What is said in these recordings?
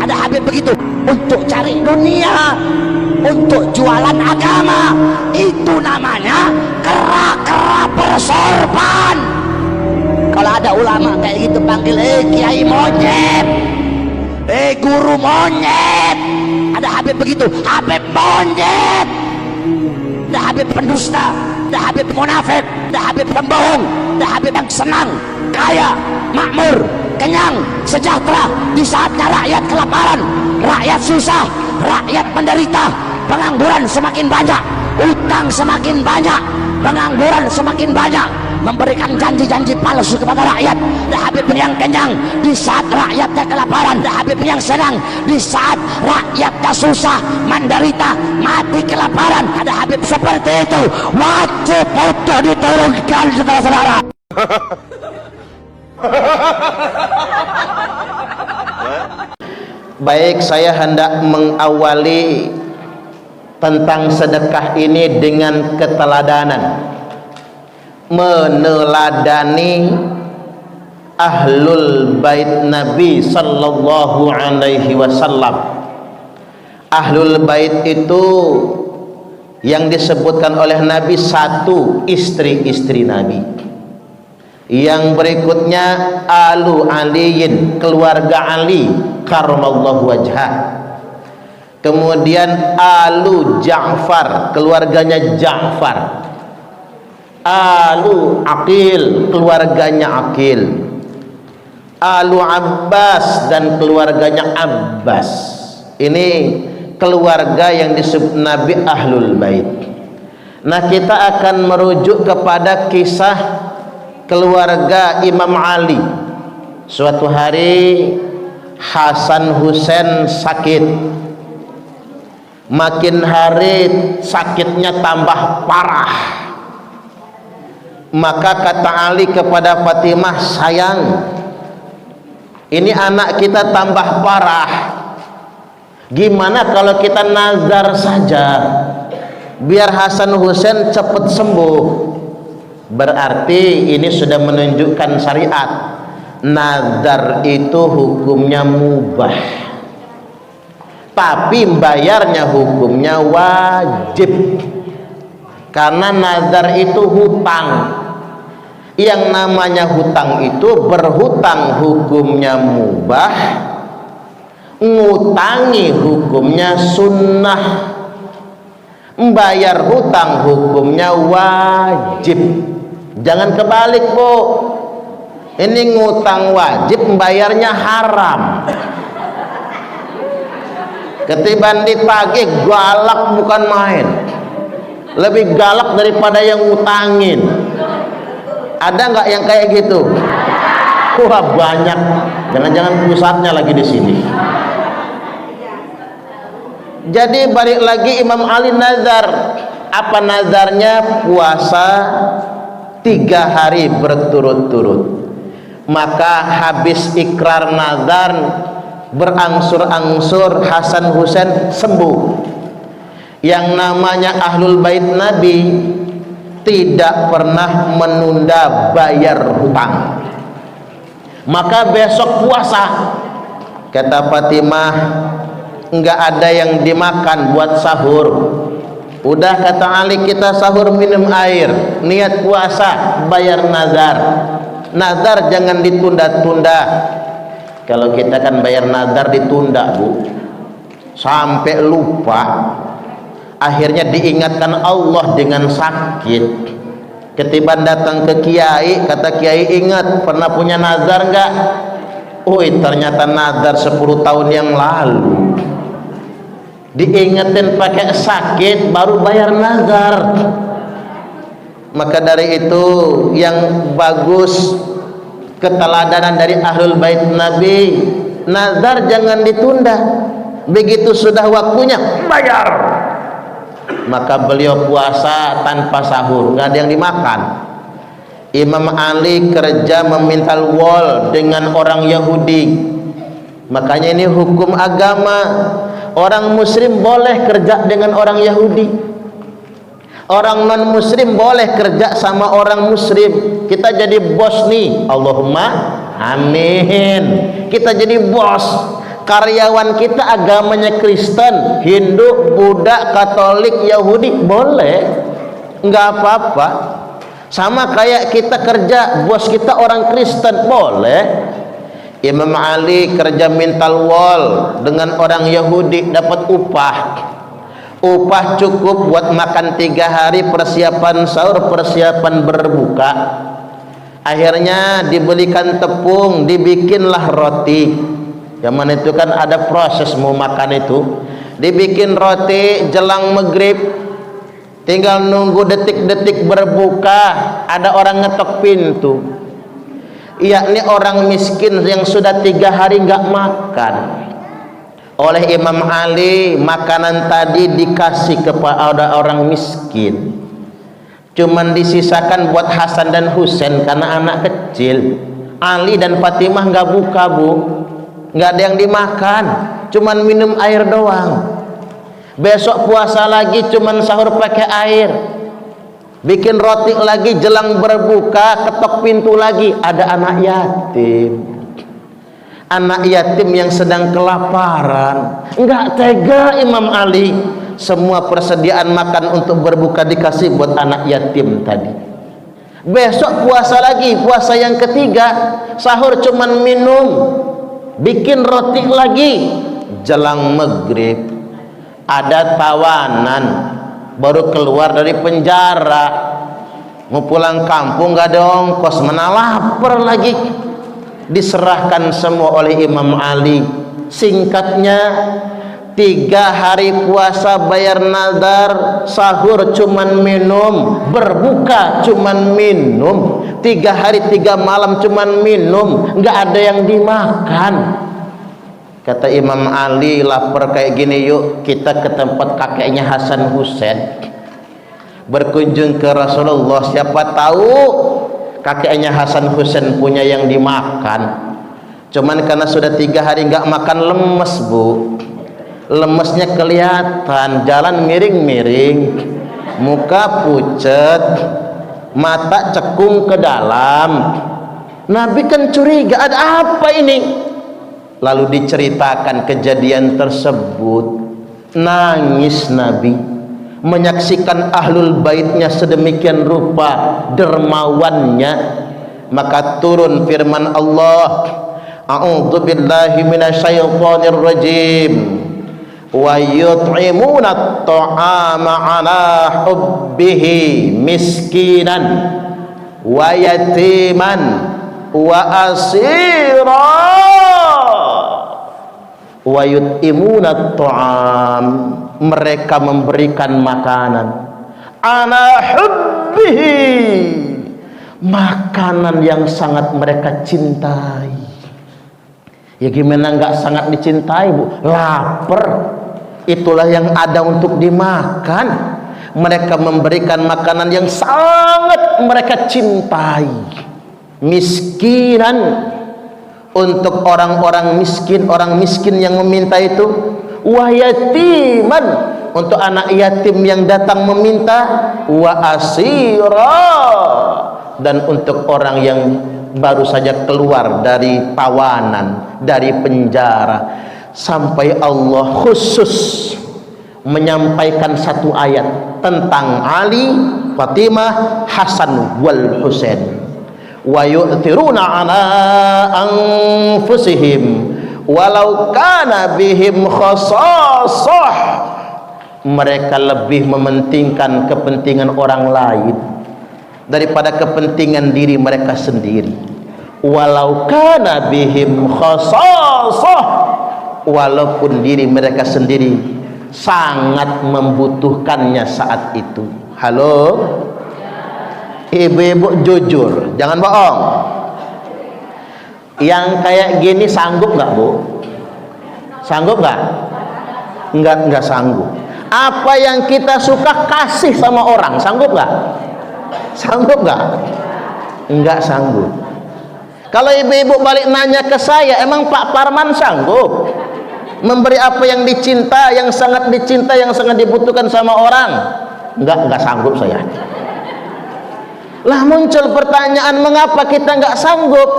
Ada Habib begitu, untuk cari dunia, untuk jualan agama. Itu namanya kera-kera persorban. Kalau ada ulama kayak gitu panggil kiai monyet, guru monyet. Ada Habib begitu, Habib monyet. Ada Habib pendusta, ada Habib munafik, ada Habib pembohong, ada Habib yang senang, kaya, makmur, kenyang, sejahtera. Di saatnya rakyat kelaparan, rakyat susah, rakyat menderita, pengangguran semakin banyak, utang semakin banyak, pengangguran semakin banyak, memberikan janji-janji palsu kepada rakyat. Ada Habib yang kenyang di saat rakyatnya kelaparan, ada Habib yang senang di saat rakyatnya susah, menderita, mati kelaparan. Ada Habib seperti itu, wajib untuk diturunkan, saudara-saudara. Baik, saya hendak mengawali tentang sedekah ini dengan keteladanan, meneladani ahlul bait Nabi sallallahu alaihi wasallam. Ahlul bait itu yang disebutkan oleh Nabi satu, istri-istri Nabi. Yang berikutnya alu aliyin, keluarga Ali karramallahu wajhah. Kemudian alu Ja'far, keluarganya Ja'far. Alu Aqil, keluarganya Aqil. Alu Abbas, dan keluarganya Abbas. Ini keluarga yang disebut Nabi ahlul bait. Nah, kita akan merujuk kepada kisah keluarga Imam Ali. Suatu hari Hasan Husain sakit. Makin hari sakitnya tambah parah. Maka kata Ali kepada Fatimah, sayang, ini anak kita tambah parah. Gimana kalau kita nazar saja, biar Hasan Husain cepat sembuh. Berarti ini sudah menunjukkan syariat. Nazar itu hukumnya mubah, tapi bayarnya hukumnya wajib. Karena nazar itu hutang. Yang namanya hutang itu berhutang hukumnya mubah, ngutangi hukumnya sunnah, membayar hutang hukumnya wajib. Jangan kebalik, Bu. Ini ngutang wajib, membayarnya haram. Ketiban ditagih, galak bukan main. Lebih galak daripada yang ngutangin. Ada nggak yang kayak gitu? Wah, banyak. Jangan-jangan pusatnya lagi di sini. Jadi balik lagi Imam Ali nazar. Apa nazarnya? Puasa 3 hari berturut-turut. Maka habis ikrar nazar, berangsur-angsur Hasan Husain sembuh. Yang namanya ahlul bait Nabi tidak pernah menunda bayar hutang. Maka besok puasa, kata Fatimah, enggak ada yang dimakan buat sahur. Udah, kata Ali, kita sahur minum air, niat puasa, bayar nazar. Nazar jangan ditunda-tunda. Kalau kita kan bayar nazar ditunda, Bu, sampai lupa. Akhirnya diingatkan Allah dengan sakit. Ketiban datang ke kiai, kata kiai, ingat pernah punya nazar enggak? Ternyata nazar 10 tahun yang lalu. Diingetin pakai sakit baru bayar nazar. Maka dari itu yang bagus keteladanan dari ahlul bait Nabi, nazar jangan ditunda. Begitu sudah waktunya bayar. Maka beliau puasa tanpa sahur, nggak ada yang dimakan. Imam Ali kerja memintal wall dengan orang Yahudi. Makanya ini hukum agama. Orang muslim boleh kerja dengan orang Yahudi. Orang non muslim boleh kerja sama orang muslim. Kita jadi bos nih, Allahumma amin. Kita jadi bos. karyawan kita agamanya Kristen, Hindu, Buddha, Katolik, Yahudi, boleh, nggak apa-apa. Sama kayak kita kerja, bos kita orang Kristen, boleh. Imam Ali kerja mental wall dengan orang Yahudi, dapat upah cukup buat makan 3 hari, persiapan sahur, persiapan berbuka. Akhirnya dibelikan tepung, dibikinlah roti. Zaman itu kan ada proses mau makan itu. Dibikin roti jelang maghrib, tinggal nunggu detik-detik berbuka. Ada orang ngetok pintu, yakni orang miskin yang sudah 3 hari nggak makan. Oleh Imam Ali, makanan tadi dikasih kepada orang miskin, cuman disisakan buat Hasan dan Husain karena anak kecil. Ali dan Fatimah nggak buka, Bu, nggak ada yang dimakan, cuman minum air doang. Besok puasa lagi cuman sahur pakai air. Bikin roti lagi jelang berbuka, ketok pintu lagi, ada anak yatim. Anak yatim yang sedang kelaparan. Enggak tega Imam Ali, semua persediaan makan untuk berbuka dikasih buat anak yatim tadi. Besok puasa lagi, puasa yang ketiga, sahur cuman minum, bikin roti lagi. Jelang maghrib ada tawanan baru keluar dari penjara, mau pulang kampung nggak ada ongkos, mana lapar lagi. Diserahkan semua oleh Imam Ali. Singkatnya, 3 hari puasa bayar nazar, sahur cuman minum, berbuka cuman minum, 3 hari 3 malam cuman minum, nggak ada yang dimakan. Kata Imam Ali, lapar kayak gini, yuk kita ke tempat kakeknya Hasan Husain, berkunjung ke Rasulullah. Siapa tahu kakeknya Hasan Husain punya yang dimakan. Cuman karena sudah 3 hari nggak makan, lemes, Bu. Lemesnya kelihatan, jalan miring-miring, muka pucet, mata cekung ke dalam. Nabi kan curiga, ada apa ini? Lalu diceritakan kejadian tersebut. Nangis Nabi menyaksikan ahlul baitnya sedemikian rupa dermawannya. Maka turun firman Allah, a'udzu billahi minasyaitonir rajim, wa yut'imuna at-ta'ama 'ala hubbihi miskinan wa yatiman wa asira wa yut'imuna at-ta'am, mereka memberikan makanan, ala hubbihi, makanan yang sangat mereka cintai. Ya gimana nggak sangat dicintai, Bu? Lapar, itulah yang ada untuk dimakan. Mereka memberikan makanan yang sangat mereka cintai. Miskinan, untuk orang-orang miskin, orang miskin yang meminta itu. Wa yatiman, untuk anak yatim yang datang meminta. Wa asira, dan untuk orang yang baru saja keluar dari tawanan, dari penjara. Sampai Allah khusus menyampaikan satu ayat tentang Ali, Fatimah, Hasan wal Husain. Wa yu'thiruna ala anfusihim walau kana bihim khasasah, mereka lebih mementingkan kepentingan orang lain daripada kepentingan diri mereka sendiri. Walau kana bihim khasasah, walaupun diri mereka sendiri sangat membutuhkannya saat itu. Halo ibu-ibu, jujur, jangan bohong. Yang kayak gini sanggup nggak, Bu? Sanggup nggak? Nggak sanggup. Apa yang kita suka kasih sama orang, sanggup nggak? Sanggup nggak? Nggak sanggup. Kalau ibu-ibu balik nanya ke saya, emang Pak Parman sanggup memberi apa yang dicinta, yang sangat dicinta, yang sangat dibutuhkan sama orang? Nggak sanggup saya. Lah muncul pertanyaan, mengapa kita nggak sanggup?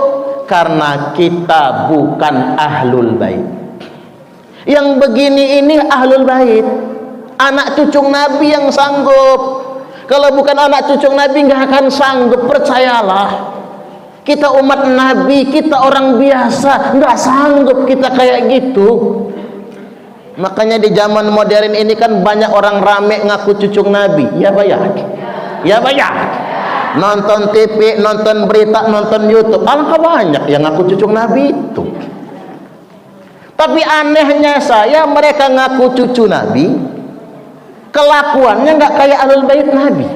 Karena kita bukan ahlul bait. Yang begini ini ahlul bait, anak cucu Nabi yang sanggup. Kalau bukan anak cucu Nabi nggak akan sanggup, percayalah. Kita umat Nabi, kita orang biasa, nggak sanggup kita kayak gitu. Makanya di zaman modern ini kan banyak orang rame ngaku cucu Nabi. Ya bayar, ya bayar. Nonton TV, nonton berita, nonton YouTube, alangkah banyak yang ngaku cucu Nabi itu. Tapi anehnya saya, mereka ngaku cucu Nabi, kelakuannya nggak kayak ahlul bait Nabi.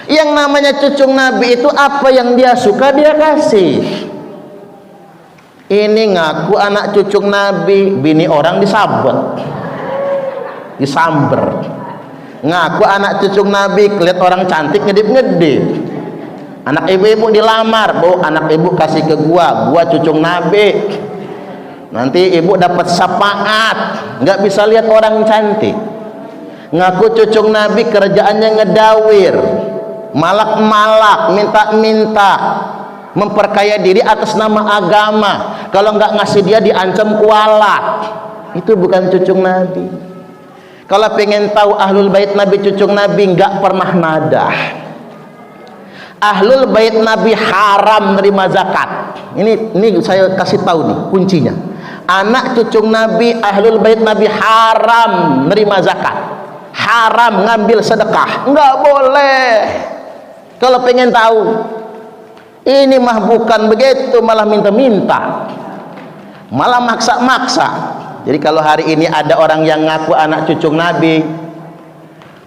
Yang namanya cucu Nabi itu apa yang dia suka dia kasih. Ini ngaku anak cucu Nabi, bini orang disamber. Ngaku anak cucu Nabi, lihat orang cantik ngedip-ngedip. Anak ibu-ibu dilamar, Bu, anak ibu kasih ke gua cucu Nabi. Nanti ibu dapat syafaat, nggak bisa lihat orang cantik. Ngaku cucu Nabi, kerjaannya ngedawir, malak-malak, minta-minta, memperkaya diri atas nama agama. Kalau nggak ngasih dia diancam kualat. Itu bukan cucu Nabi. Kalau pengen tahu ahlul bait Nabi, cucu Nabi, nggak pernah nadah. Ahlul bait Nabi haram nerima zakat. Ini saya kasih tahu nih kuncinya. Anak cucu Nabi, ahlul bait Nabi haram nerima zakat, haram ngambil sedekah, nggak boleh. Kalau pengen tahu, ini mah bukan begitu, malah minta-minta, malah maksa-maksa. Jadi kalau hari ini ada orang yang ngaku anak cucu Nabi,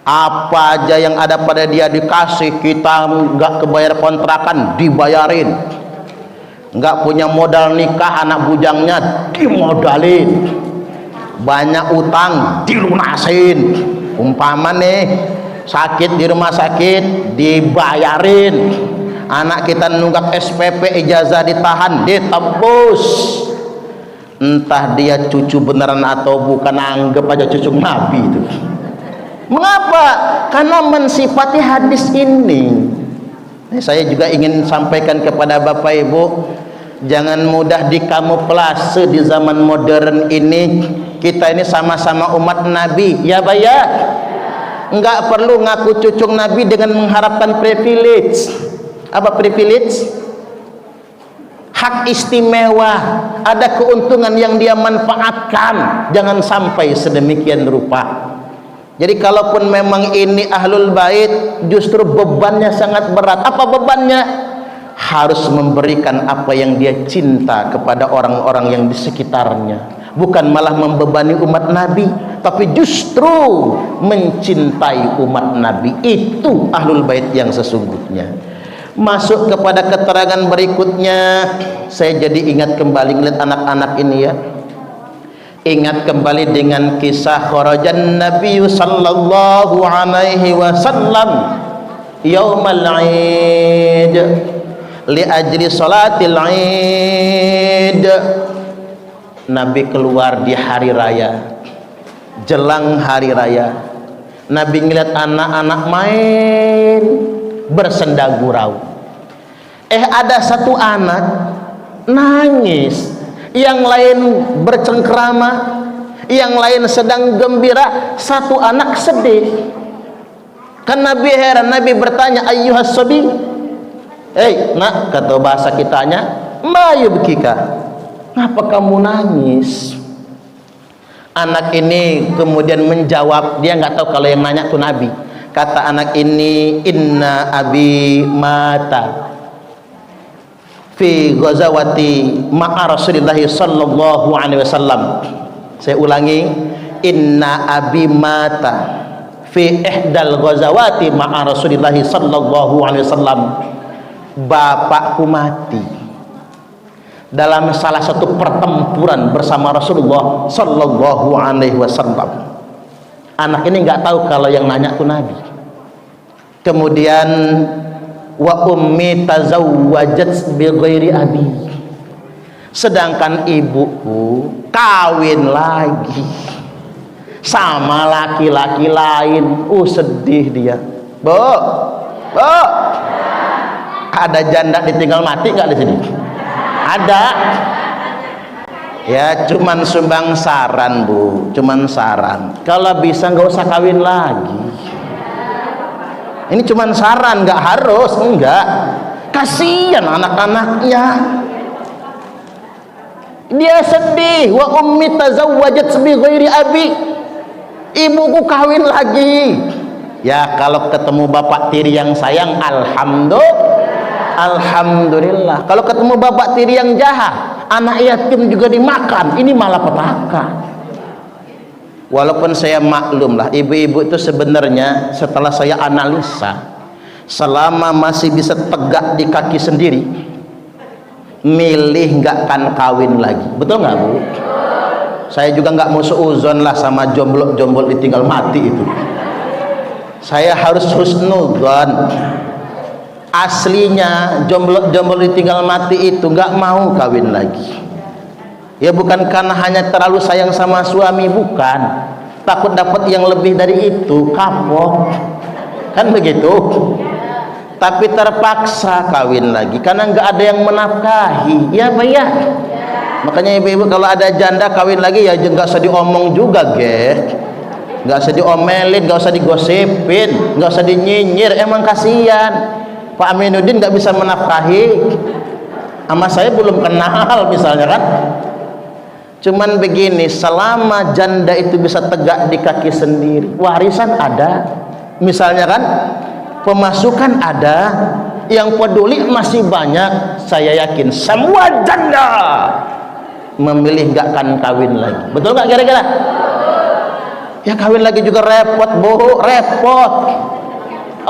apa aja yang ada pada dia dikasih, kita nggak kebayar kontrakan dibayarin, nggak punya modal nikah anak bujangnya dimodalin, banyak utang dilunasin, umpama nih sakit di rumah sakit dibayarin, anak kita nunggak SPP ijazah ditahan ditebus. Entah dia cucu beneran atau bukan, anggap aja cucu Nabi itu. Mengapa? Karena mensifati hadis ini. Saya juga ingin sampaikan kepada Bapak Ibu, jangan mudah dikamuflase di zaman modern ini. Kita ini sama-sama umat Nabi, ya bayar. Enggak perlu ngaku cucu Nabi dengan mengharapkan privilege. Apa privilege? Hak istimewa, ada keuntungan yang dia manfaatkan. Jangan sampai sedemikian rupa. Jadi kalaupun memang ini ahlul bait, justru bebannya sangat berat. Apa bebannya? Harus memberikan apa yang dia cinta kepada orang-orang yang di sekitarnya. Bukan malah membebani umat Nabi, tapi justru mencintai umat Nabi. Itu ahlul bait yang sesungguhnya. Masuk kepada keterangan berikutnya, saya jadi ingat kembali ngeliat anak-anak ini ya. Ingat kembali dengan kisah kharajan Nabi sallallahu alaihi wasallam yaumal Eid li ajli salatil Eid. Nabi keluar di hari raya, jelang hari raya. Nabi ngeliat anak-anak main bersenda gurau. Ada satu anak nangis, yang lain bercengkrama, yang lain sedang gembira, satu anak sedih. Kan Nabi heran, Nabi bertanya, ayyuhas sabi, nak, kata bahasa kitanya, ma yubkika, ngapa kamu nangis? Anak ini kemudian menjawab, dia nggak tahu kalau yang nanya tuh Nabi. Kata anak ini, inna abi mata fi ghazawati ma'a Rasulillahi sallallahu alaihi wasallam. Saya ulangi, inna abi mata fi ihdal ghazawati ma'a Rasulillahi sallallahu alaihi wasallam. Bapakku mati dalam salah satu pertempuran bersama Rasulullah sallallahu alaihi wasallam. Anak ini nggak tahu kalau yang nanya itu Nabi. Kemudian wa ummi tazawwajat bi ghairi abi, sedangkan ibuku kawin lagi sama laki-laki lain. Sedih dia. Bu, ada janda ditinggal mati nggak di sini? Ada. Ya cuman sumbang saran Bu, cuman saran. Kalau bisa nggak usah kawin lagi. Ini cuman saran, nggak harus, enggak. Kasihan anak-anaknya. Dia sedih. Wa ummi tazawwajat bi ghairi abi. Ibuku kawin lagi. Ya kalau ketemu bapak tiri yang sayang, alhamdulillah. Kalau ketemu bapak tiri yang jahat, anak yatim juga dimakan, ini malah petaka. Walaupun saya maklum lah, ibu-ibu itu sebenarnya setelah saya analisa, selama masih bisa tegak di kaki sendiri, milih nggak akan kawin lagi. Betul nggak Bu? Saya juga nggak mau seuzon lah sama jomblo ditinggal mati itu. Saya harus husnudzon. Aslinya jomblo ditinggal mati itu nggak mau kawin lagi. Ya bukan karena hanya terlalu sayang sama suami, bukan. Takut dapat yang lebih dari itu, kapok. Kan begitu. Tapi terpaksa kawin lagi karena nggak ada yang menafkahi. Ya Pak ya. Makanya ibu-ibu kalau ada janda kawin lagi ya nggak usah diomong juga, nggak usah diomelin, nggak usah digosipin, nggak usah dinyinyir. Emang kasihan Pak Aminuddin nggak bisa menafkahi, sama saya belum kenal misalnya kan. Cuman begini, selama janda itu bisa tegak di kaki sendiri, warisan ada misalnya kan, pemasukan ada, yang peduli masih banyak. Saya yakin semua janda memilih nggak akan kawin lagi. Betul nggak kira-kira? Ya kawin lagi juga repot Bu, repot.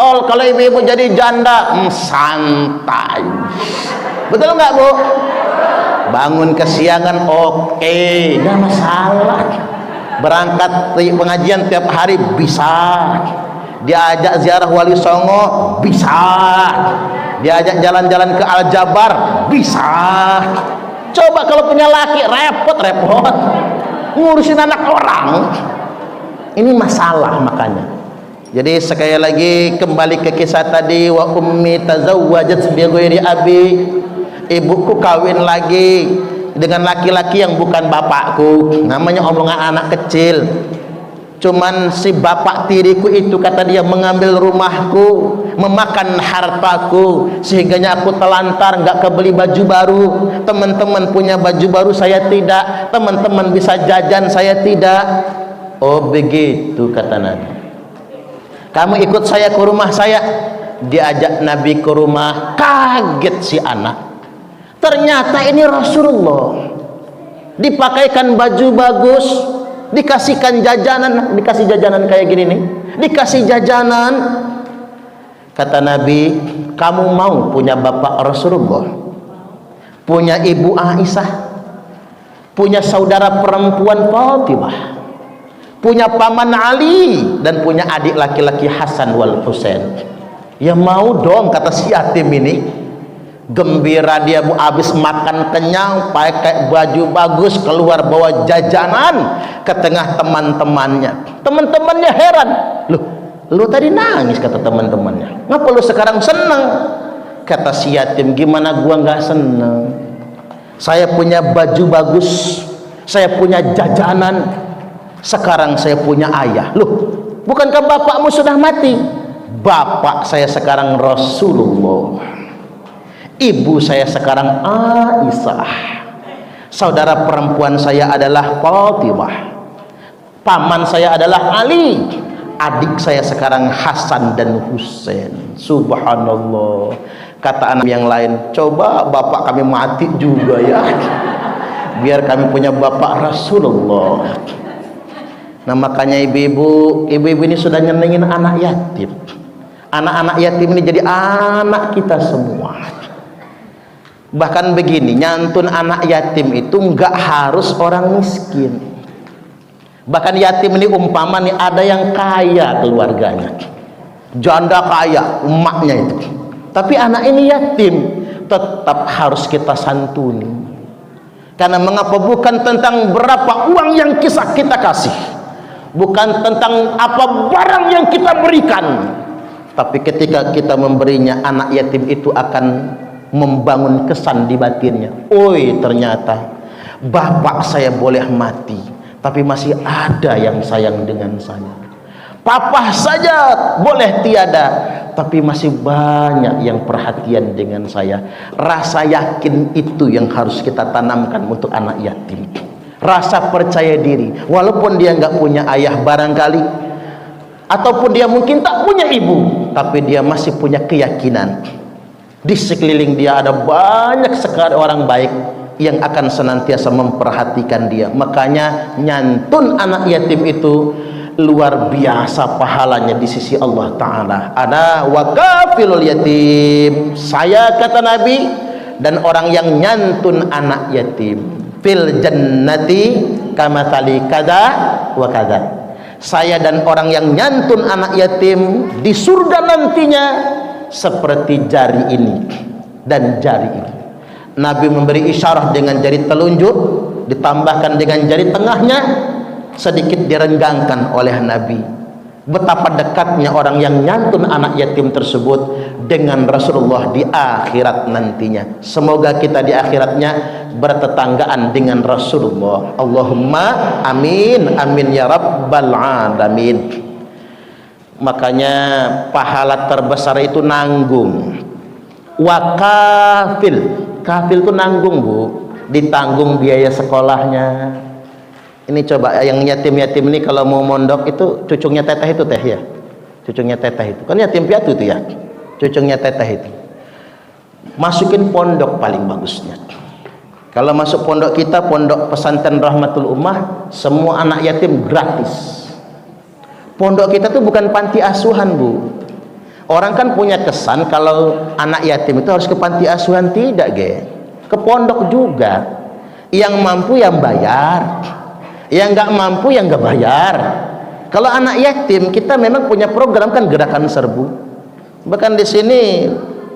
Oh kalau ibu-ibu jadi janda santai. Betul nggak Bu? Bangun kesiangan oke, nggak masalah. Berangkat pengajian tiap hari bisa. Diajak ziarah Wali Songo bisa. Diajak jalan-jalan ke Aljabar bisa. Coba kalau punya laki repot ngurusin anak orang. Ini masalah makanya. Jadi sekali lagi kembali ke kisah tadi, wa ummi tazawwajat bi ghairi abi. Ibuku kawin lagi dengan laki-laki yang bukan bapakku. Namanya omongan anak kecil. Cuman si bapak tiriku itu kata dia mengambil rumahku, memakan hartaku, sehingganya aku telantar, nggak kebeli baju baru. Teman-teman punya baju baru, saya tidak. Teman-teman bisa jajan, saya tidak. Oh begitu kata Nabi. Kamu ikut saya ke rumah saya. Diajak Nabi ke rumah, kaget si anak. Ternyata ini Rasulullah. Dipakaikan baju bagus, dikasihkan jajanan, dikasih jajanan kayak gini nih, dikasih jajanan. Kata Nabi, kamu mau punya bapak Rasulullah, punya ibu Aisyah, punya saudara perempuan Fatimah, punya paman Ali, dan punya adik laki-laki Hasan wal Husain? Ya mau dong, kata si yatim ini. Gembira dia Bu, habis makan kenyang, pakai baju bagus, keluar bawa jajanan ke tengah teman-temannya. Teman-temannya heran, lu tadi nangis, kata teman-temannya. Ngapa lu sekarang senang? Kata si yatim, gimana gua nggak senang? Saya punya baju bagus, saya punya jajanan, sekarang saya punya ayah. Bukankah bapakmu sudah mati? Bapak saya sekarang Rasulullah, ibu saya sekarang Aisyah, saudara perempuan saya adalah Fatimah, paman saya adalah Ali, adik saya sekarang Hasan dan Husain. Subhanallah. Kata anak yang lain, coba bapak kami mati juga ya, biar kami punya bapak Rasulullah. Nah makanya ibu-ibu ini sudah nyenengin anak yatim. Anak-anak yatim ini jadi anak kita semua. Bahkan begini, nyantun anak yatim itu nggak harus orang miskin. Bahkan yatim ini umpama nih ada yang kaya keluarganya, janda kaya emaknya itu, tapi anak ini yatim, tetap harus kita santuni. Karena mengapa? Bukan tentang berapa uang yang kita kasih, bukan tentang apa barang yang kita berikan, tapi ketika kita memberinya, anak yatim itu akan membangun kesan di batinnya. Oi, ternyata Bapak saya boleh mati, tapi masih ada yang sayang dengan saya. Papa saja boleh tiada, tapi masih banyak yang perhatian dengan saya. Rasa yakin itu yang harus kita tanamkan untuk anak yatim. Rasa percaya diri, walaupun dia nggak punya ayah barangkali, ataupun dia mungkin tak punya ibu, tapi dia masih punya keyakinan di sekeliling dia ada banyak sekali orang baik yang akan senantiasa memperhatikan dia. Makanya nyantun anak yatim itu luar biasa pahalanya di sisi Allah Ta'ala. Ada wakafilul yatim, saya kata Nabi, dan orang yang nyantun anak yatim, fil jannati kamathali kada wa kada. Saya dan orang yang nyantun anak yatim di surga nantinya seperti jari ini dan jari ini. Nabi memberi isyarat dengan jari telunjuk, ditambahkan dengan jari tengahnya, sedikit direnggangkan oleh Nabi. Betapa dekatnya orang yang nyantun anak yatim tersebut dengan Rasulullah di akhirat nantinya. Semoga kita di akhiratnya bertetanggaan dengan Rasulullah. Allahumma amin, amin ya rabbal alamin. Makanya pahala terbesar itu nanggung. Wakafil, kafil itu nanggung Bu, ditanggung biaya sekolahnya. Ini coba yang yatim-yatim ini kalau mau mondok itu cucunya teteh itu teh ya, cucunya teteh itu kan yatim piatu itu ya, cucunya teteh itu masukin pondok paling bagusnya. Kalau masuk pondok kita, pondok pesantren Rahmatul Ummah, semua anak yatim gratis. Pondok kita tuh bukan panti asuhan Bu. Orang kan punya kesan kalau anak yatim itu harus ke panti asuhan, tidak ge, ke pondok juga. Yang mampu yang bayar, yang nggak mampu yang nggak bayar. Kalau anak yatim kita memang punya program kan, gerakan serbu. Bahkan di sini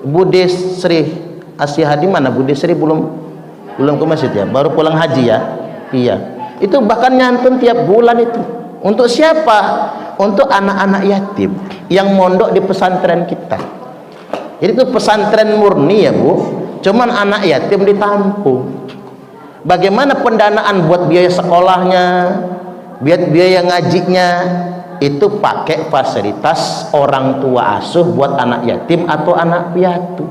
Bude Sri Asia Hadi mana, Bude Sri belum ke masjid ya, baru pulang haji ya. Iya, itu bahkan nyantun tiap bulan itu. Untuk siapa? Untuk anak-anak yatim yang mondok di pesantren kita. Jadi itu pesantren murni ya Bu, cuman anak yatim ditampung. Bagaimana pendanaan buat biaya sekolahnya, biaya ngajinya, itu pakai fasilitas orang tua asuh buat anak yatim atau anak piatu.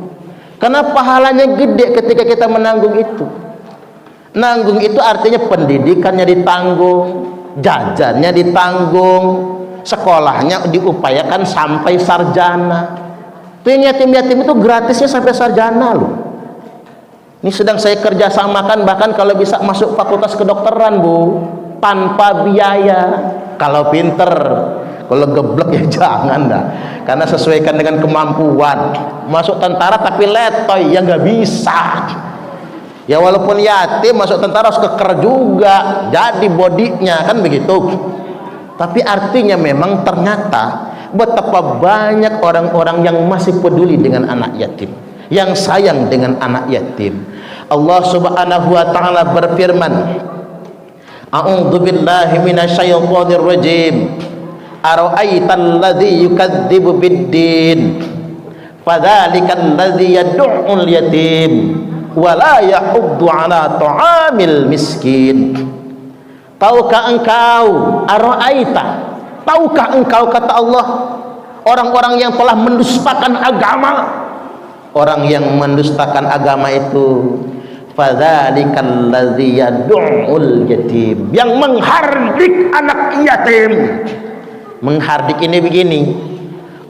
Karena pahalanya gede ketika kita menanggung itu. Nanggung itu artinya pendidikannya ditanggung, jajannya ditanggung, sekolahnya diupayakan sampai sarjana. Yatim-yatim itu gratisnya sampai sarjana loh. Ini sedang saya kerjasamakan, bahkan kalau bisa masuk fakultas kedokteran Bu, tanpa biaya. Kalau pinter, kalau geblek ya jangan dah, karena sesuaikan dengan kemampuan. Masuk tentara tapi letoy ya nggak bisa. Ya walaupun yatim masuk tentara harus keker juga, jadi bodinya kan begitu. Tapi artinya memang ternyata betapa banyak orang-orang yang masih peduli dengan anak yatim, yang sayang dengan anak yatim. Allah Subhanahu wa taala berfirman, A'udzu billahi minasyaitonir rajim. Ara'aital ladzi yukadzibu biddin? Fadzalikal ladzi yad'ul yatim wa la yahuddu 'ala ta'amil miskin. Tahukah engkau, ara'aita, tahukah engkau, kata Allah, orang-orang yang telah mendustakan agama? Orang yang mendustakan agama itu, fadzalikal ladzi yad'ul yatim, yang menghardik anak yatim. Menghardik ini begini,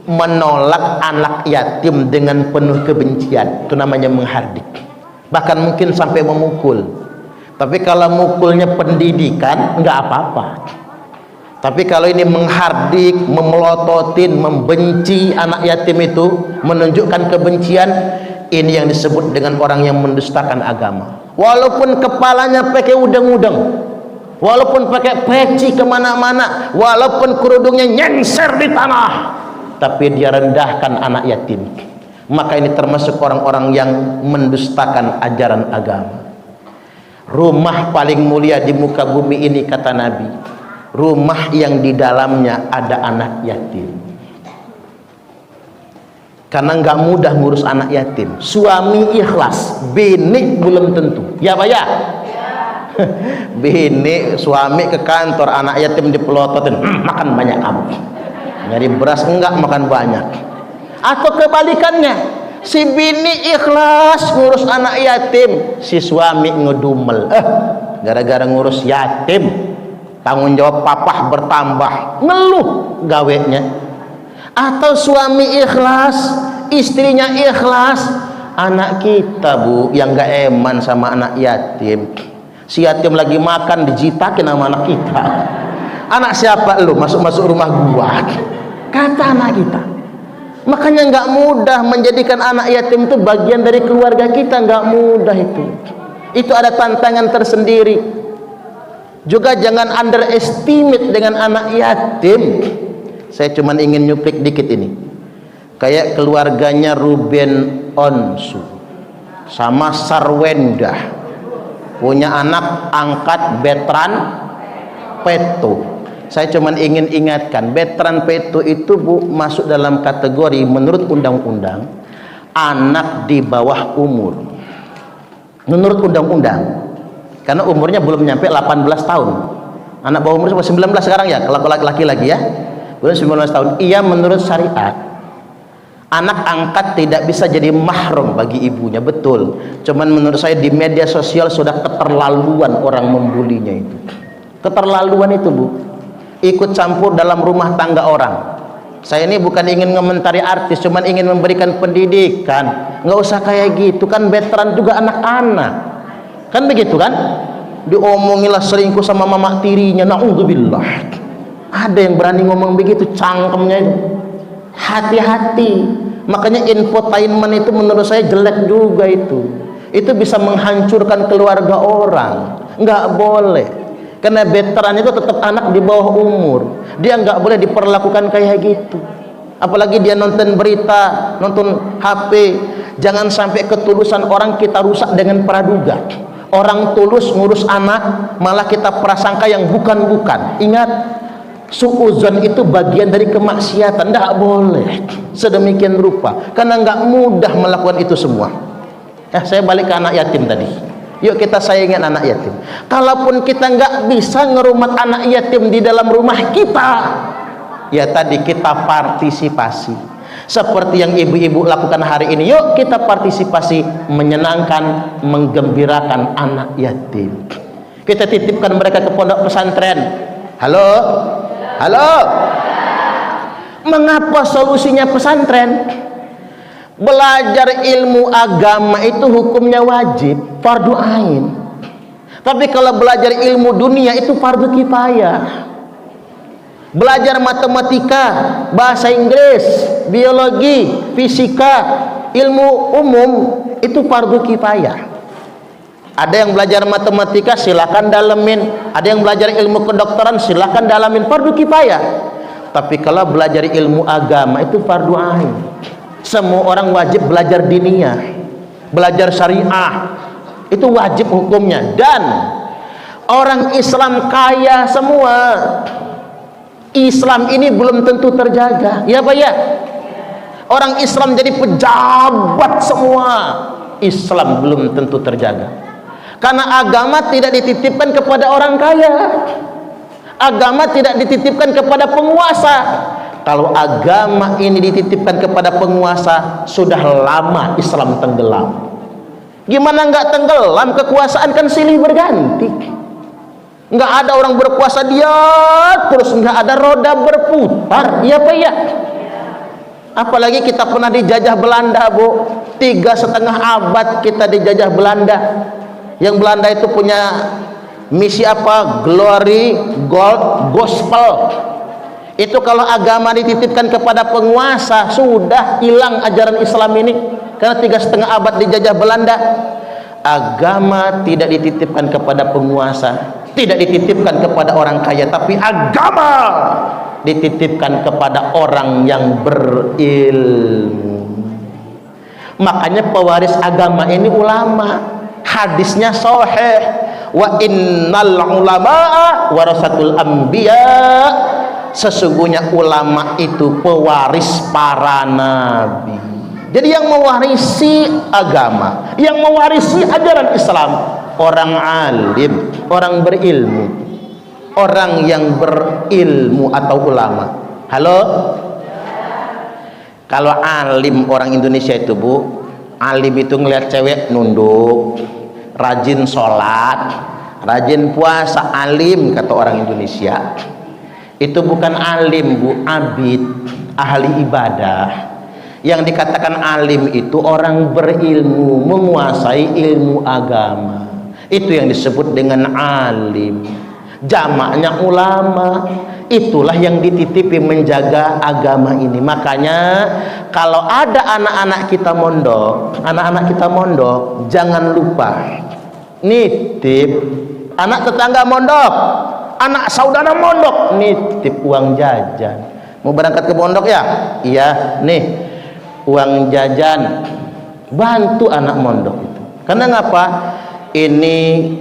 menolak anak yatim dengan penuh kebencian, itu namanya menghardik. Bahkan mungkin sampai memukul. Tapi kalau mukulnya pendidikan enggak apa-apa. Tapi kalau ini menghardik, memelototin, membenci anak yatim itu, menunjukkan kebencian, ini yang disebut dengan orang yang mendustakan agama. Walaupun kepalanya pakai udeng-udeng, walaupun pakai peci kemana-mana, walaupun kerudungnya nyengser di tanah, tapi dia rendahkan anak yatim, maka ini termasuk orang-orang yang mendustakan ajaran agama. Rumah paling mulia di muka bumi ini, kata Nabi, rumah yang di dalamnya ada anak yatim. Karena nggak mudah ngurus anak yatim. Suami ikhlas, bini belum tentu. Ya Pak ya? Bini suami ke kantor, anak yatim dipelototin, makan banyak kamu, nyari beras enggak, makan banyak. Atau kebalikannya, si bini ikhlas ngurus anak yatim, si suami ngedumel, gara-gara ngurus yatim tanggung jawab papah bertambah, ngeluh gawenya. Atau suami ikhlas, istrinya ikhlas, anak kita bu yang gak eman sama anak yatim, si yatim lagi makan dijitakin sama anak kita. Anak siapa lu masuk rumah gua, kata anak kita. Makanya nggak mudah menjadikan anak yatim itu bagian dari keluarga kita, nggak mudah itu ada tantangan tersendiri. Juga jangan underestimate dengan anak yatim. Saya cuma ingin nyuplik dikit ini, kayak keluarganya Ruben Onsu sama Sarwenda punya anak angkat Betran Peto. Saya cuma ingin ingatkan, Betran Peto itu bu masuk dalam kategori menurut undang-undang anak di bawah umur, menurut undang-undang, karena umurnya belum nyampe 18 tahun. Anak bawah umur 19 sekarang ya, kalau laki-laki lagi ya, belum 19 tahun. Ia menurut syariat anak angkat tidak bisa jadi mahram bagi ibunya, betul. Cuman menurut saya di media sosial sudah keterlaluan orang membulinya itu. Keterlaluan itu bu, ikut campur dalam rumah tangga orang. Saya ini bukan ingin mengomentari artis, cuman ingin memberikan pendidikan. Nggak usah kayak gitu, kan veteran juga anak-anak, kan begitu kan? Diomongilah selingkuh sama mama tirinya, na'udzubillah. Ada yang berani ngomong begitu, cangkemnya itu. Hati-hati. Makanya infotainment itu menurut saya jelek juga itu. Itu bisa menghancurkan keluarga orang. Nggak boleh. Karena veteran itu tetap anak di bawah umur. Dia nggak boleh diperlakukan kayak gitu. Apalagi dia nonton berita, nonton HP. Jangan sampai ketulusan orang kita rusak dengan praduga. Orang tulus ngurus anak, malah kita prasangka yang bukan-bukan. Ingat, suuzon itu bagian dari kemaksiatan, tidak boleh sedemikian rupa, karena nggak mudah melakukan itu semua. Saya balik ke anak yatim tadi. Yuk kita sayangi anak yatim. Kalaupun kita nggak bisa ngerumat anak yatim di dalam rumah kita, ya tadi kita partisipasi seperti yang ibu-ibu lakukan hari ini. Yuk kita partisipasi, menyenangkan, menggembirakan anak yatim. Kita titipkan mereka ke pondok pesantren. Halo, halo. Mengapa solusinya pesantren? Belajar ilmu agama itu hukumnya wajib, fardu ain. Tapi kalau belajar ilmu dunia itu fardu kifayah. Belajar matematika, bahasa Inggris, biologi, fisika, ilmu umum itu fardu kifayah. Ada yang belajar matematika, silakan dalemin. Ada yang belajar ilmu kedokteran, silakan dalamin, fardu kifayah. Tapi kalau belajar ilmu agama itu fardu ain. Semua orang wajib belajar diniyah, belajar syariah, itu wajib hukumnya. Dan orang Islam kaya semua. Islam ini belum tentu terjaga, ya Pak ya. Orang Islam jadi pejabat semua, Islam belum tentu terjaga. Karena agama tidak dititipkan kepada orang kaya, agama tidak dititipkan kepada penguasa. Kalau agama ini dititipkan kepada penguasa, sudah lama Islam tenggelam. Gimana nggak tenggelam? Kekuasaan kan silih berganti. Nggak ada orang berkuasa dia terus, nggak ada roda berputar, ya Pak ya. Apalagi kita pernah dijajah Belanda bu, 3,5 abad kita dijajah Belanda. Yang Belanda itu punya misi apa? Glory, gold, gospel. Itu kalau agama dititipkan kepada penguasa, sudah hilang ajaran Islam ini. Karena 3,5 abad dijajah Belanda. Agama tidak dititipkan kepada penguasa, tidak dititipkan kepada orang kaya, tapi agama dititipkan kepada orang yang berilmu. Makanya pewaris agama ini ulama. Hadisnya sahih, wa innal ulama'a warasatul anbiya. Sesungguhnya ulama itu pewaris para nabi. Jadi yang mewarisi agama, yang mewarisi ajaran Islam orang alim, orang berilmu, orang yang berilmu atau ulama. Halo? Kalau alim orang Indonesia itu Bu, alim itu ngelihat cewek nunduk, rajin sholat, rajin puasa, alim kata orang Indonesia. Itu bukan alim Bu, abid, ahli ibadah. Yang dikatakan alim itu orang berilmu, menguasai ilmu agama. Itu yang disebut dengan alim. Jamaknya ulama. Itulah yang dititipi menjaga agama ini. Makanya kalau ada anak-anak kita mondok, jangan lupa nitip anak tetangga mondok, anak saudara mondok, nitip uang jajan. Mau berangkat ke pondok ya? Iya, nih uang jajan, bantu anak mondok itu. Karena ngapa? Ini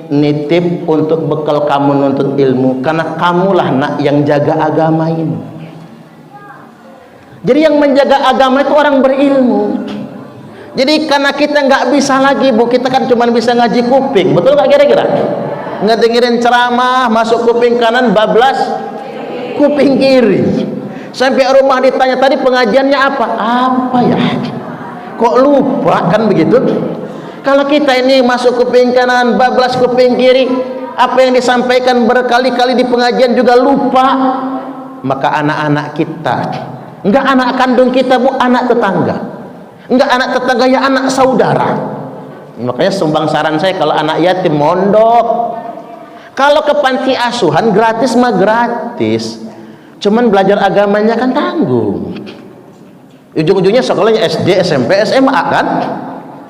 nitip untuk bekal kamu nuntut ilmu, karena kamulah nak yang jaga agama ini. Jadi yang menjaga agama itu orang berilmu. Jadi karena kita nggak bisa lagi Bu, kita kan cuma bisa ngaji kuping, betul nggak kira-kira? Ngedengerin ceramah masuk kuping kanan, bablas kuping kiri. Sampai rumah ditanya tadi pengajiannya apa? Apa ya? Kok lupa kan begitu? Kalau kita ini masuk kuping kanan, bablas kuping kiri, apa yang disampaikan berkali-kali di pengajian juga lupa. Maka anak-anak kita, enggak anak kandung kita Bu, anak tetangga. Enggak anak tetangga ya anak saudara. Makanya sumbang saran saya kalau anak yatim mondok. Kalau ke panti asuhan gratis mah gratis. Cuman belajar agamanya kan tanggung. Ujung-ujungnya sekolahnya SD, SMP, SMA kan?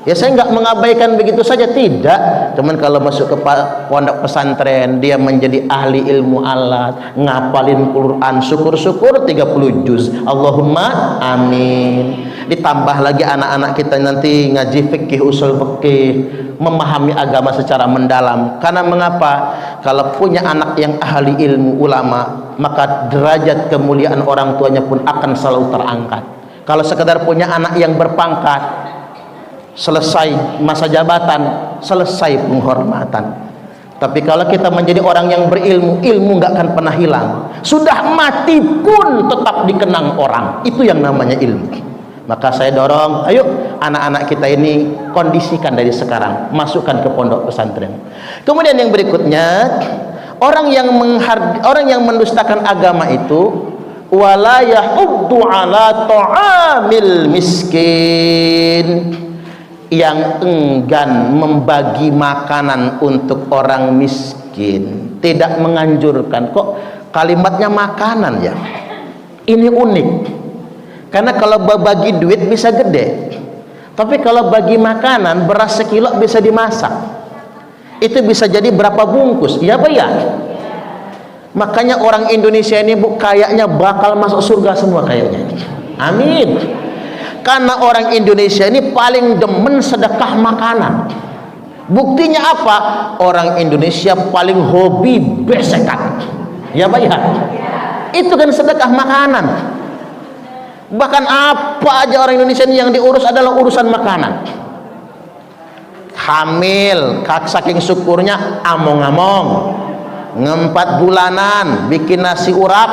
Ya saya nggak mengabaikan begitu saja, tidak. Cuman kalau masuk ke pondok pesantren, dia menjadi ahli ilmu alat, ngapalin Quran, syukur-syukur 30 juz. Allahumma amin. Ditambah lagi anak-anak kita nanti ngaji fikih, usul fikih, memahami agama secara mendalam. Karena mengapa? Kalau punya anak yang ahli ilmu ulama, maka derajat kemuliaan orang tuanya pun akan selalu terangkat. Kalau sekedar punya anak yang berpangkat, selesai masa jabatan, selesai penghormatan. Tapi kalau kita menjadi orang yang berilmu, ilmu nggak akan pernah hilang. Sudah mati pun tetap dikenang orang. Itu yang namanya ilmu. Maka saya dorong, ayo anak-anak kita ini kondisikan dari sekarang, masukkan ke pondok pesantren. Kemudian yang berikutnya, orang yang mendustakan agama itu wala yahuddu ala ta'amil miskin, yang enggan membagi makanan untuk orang miskin, tidak menganjurkan. Kok kalimatnya makanan ya? Ini unik. Karena kalau bagi duit bisa gede, tapi kalau bagi makanan, beras sekilo bisa dimasak. Itu bisa jadi berapa bungkus? Ya Pak ya? Makanya orang Indonesia ini Bu, kayaknya bakal masuk surga semua kayaknya. Amin. Karena orang Indonesia ini paling demen sedekah makanan. Buktinya apa? Orang Indonesia paling hobi besekan. Ya Pak ya? Itu kan sedekah makanan. Bahkan apa aja orang Indonesia ini yang diurus adalah urusan makanan. Hamil, saking syukurnya among-among. 4 bulanan bikin nasi urap,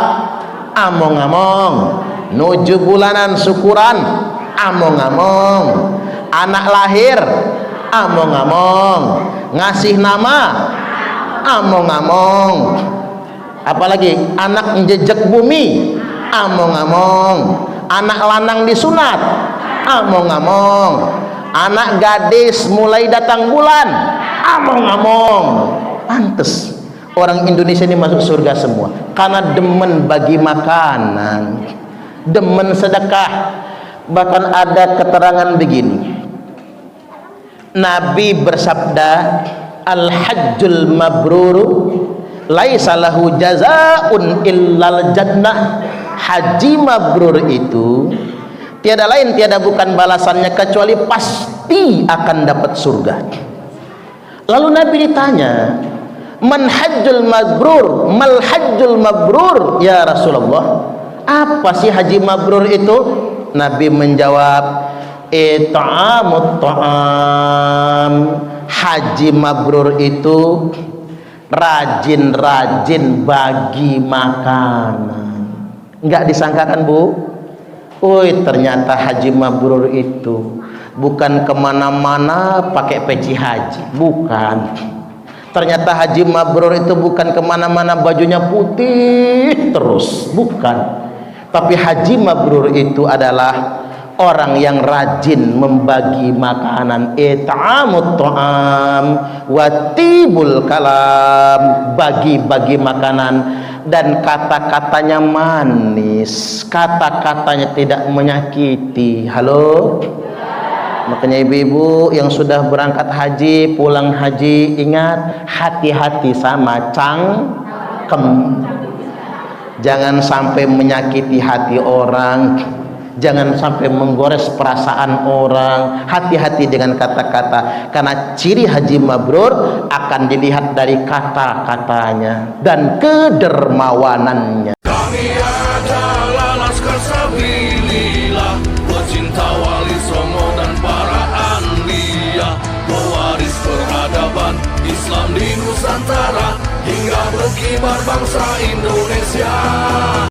among-among. 7 bulanan syukuran, among-among. Anak lahir, among-among. Ngasih nama, among-among. Apalagi anak jejak bumi, among-among. Anak lanang disunat, among-among. Anak gadis mulai datang bulan, among-among. Pantes orang Indonesia ini masuk surga semua karena demen bagi makanan, demen sedekah. Bahkan ada keterangan begini, Nabi bersabda, al-hajjul mabrur laisa lahu jazaa'un illal jannah. Haji mabrur itu tiada lain tiada bukan balasannya kecuali pasti akan dapat surga. Lalu Nabi ditanya, man hajjul mabrur, mal hajjul mabrur ya Rasulullah, apa sih haji mabrur itu? Nabi menjawab, it'amut ta'am, haji mabrur itu rajin-rajin bagi makanan. Enggak disangkakan, Bu? Woi, ternyata haji mabrur itu bukan kemana-mana pakai peci haji, bukan. Ternyata haji mabrur itu bukan kemana-mana bajunya putih terus, bukan. Tapi haji mabrur itu adalah orang yang rajin membagi makanan, it'amut ta'am wa tibul kalam, bagi-bagi makanan, dan kata-katanya manis, kata-katanya tidak menyakiti. Halo? Makanya ibu-ibu yang sudah berangkat haji, pulang haji, ingat hati-hati sama cangkem. Jangan sampai menyakiti hati orang, jangan sampai menggores perasaan orang. Hati-hati dengan kata-kata, karena ciri haji mabrur akan dilihat dari kata-katanya dan kedermawanannya. Kami adalah Laskar Sabilillah, pecinta Wali Songo dan para anbiya, pewaris peradaban Islam di Nusantara hingga berkibar bangsa Indonesia.